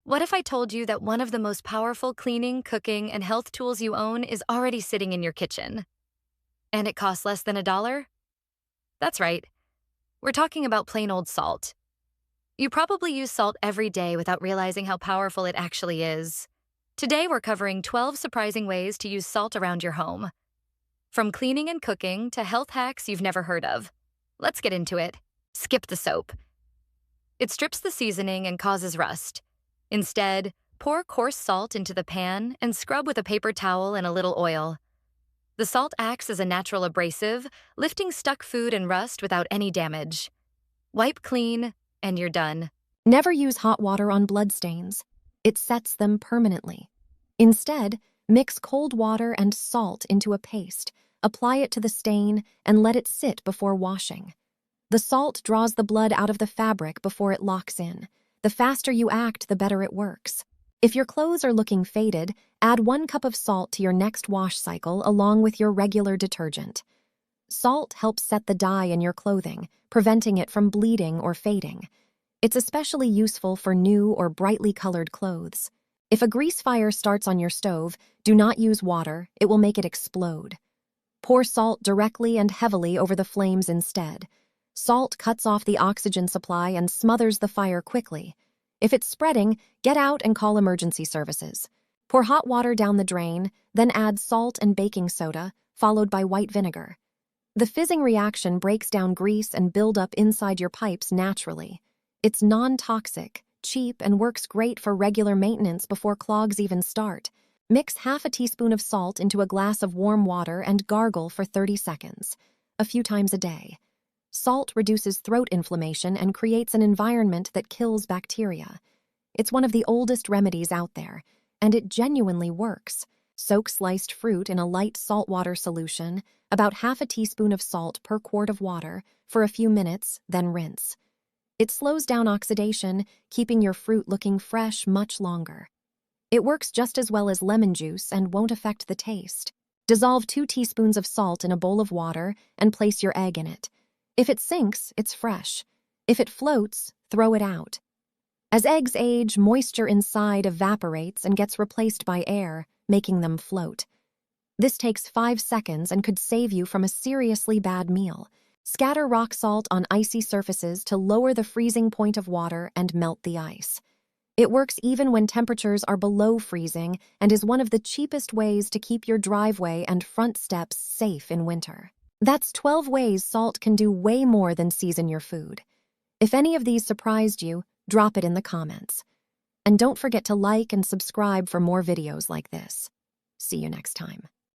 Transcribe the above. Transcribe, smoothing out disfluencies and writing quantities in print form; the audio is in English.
What if I told you that one of the most powerful cleaning, cooking, and health tools you own is already sitting in your kitchen? And it costs less than $1? That's right. We're talking about plain old salt. You probably use salt every day without realizing how powerful it actually is. Today, we're covering 12 surprising ways to use salt around your home. From cleaning and cooking to health hacks you've never heard of. Let's get into it. Skip the soap. It strips the seasoning and causes rust. Instead, pour coarse salt into the pan and scrub with a paper towel and a little oil. The salt acts as a natural abrasive, lifting stuck food and rust without any damage. Wipe clean, and you're done. Never use hot water on bloodstains. It sets them permanently. Instead, mix cold water and salt into a paste, apply it to the stain, and let it sit before washing. The salt draws the blood out of the fabric before it locks in. The faster you act, the better it works. If your clothes are looking faded, add 1 cup of salt to your next wash cycle along with your regular detergent. Salt helps set the dye in your clothing, preventing it from bleeding or fading. It's especially useful for new or brightly colored clothes. If a grease fire starts on your stove, do not use water, it will make it explode. Pour salt directly and heavily over the flames instead. Salt cuts off the oxygen supply and smothers the fire quickly. If it's spreading, get out and call emergency services. Pour hot water down the drain, then add salt and baking soda, followed by white vinegar. The fizzing reaction breaks down grease and buildup inside your pipes naturally. It's non-toxic, cheap, and works great for regular maintenance before clogs even start. Mix half a teaspoon of salt into a glass of warm water and gargle for 30 seconds, a few times a day. Salt reduces throat inflammation and creates an environment that kills bacteria. It's one of the oldest remedies out there, and it genuinely works. Soak sliced fruit in a light saltwater solution, about half a teaspoon of salt per quart of water, for a few minutes, then rinse. It slows down oxidation, keeping your fruit looking fresh much longer. It works just as well as lemon juice and won't affect the taste. Dissolve 2 teaspoons of salt in a bowl of water and place your egg in it. If it sinks, it's fresh. If it floats, throw it out. As eggs age, moisture inside evaporates and gets replaced by air, making them float. This takes 5 seconds and could save you from a seriously bad meal. Scatter rock salt on icy surfaces to lower the freezing point of water and melt the ice. It works even when temperatures are below freezing and is one of the cheapest ways to keep your driveway and front steps safe in winter. That's 12 ways salt can do way more than season your food. If any of these surprised you, drop it in the comments. And don't forget to like and subscribe for more videos like this. See you next time.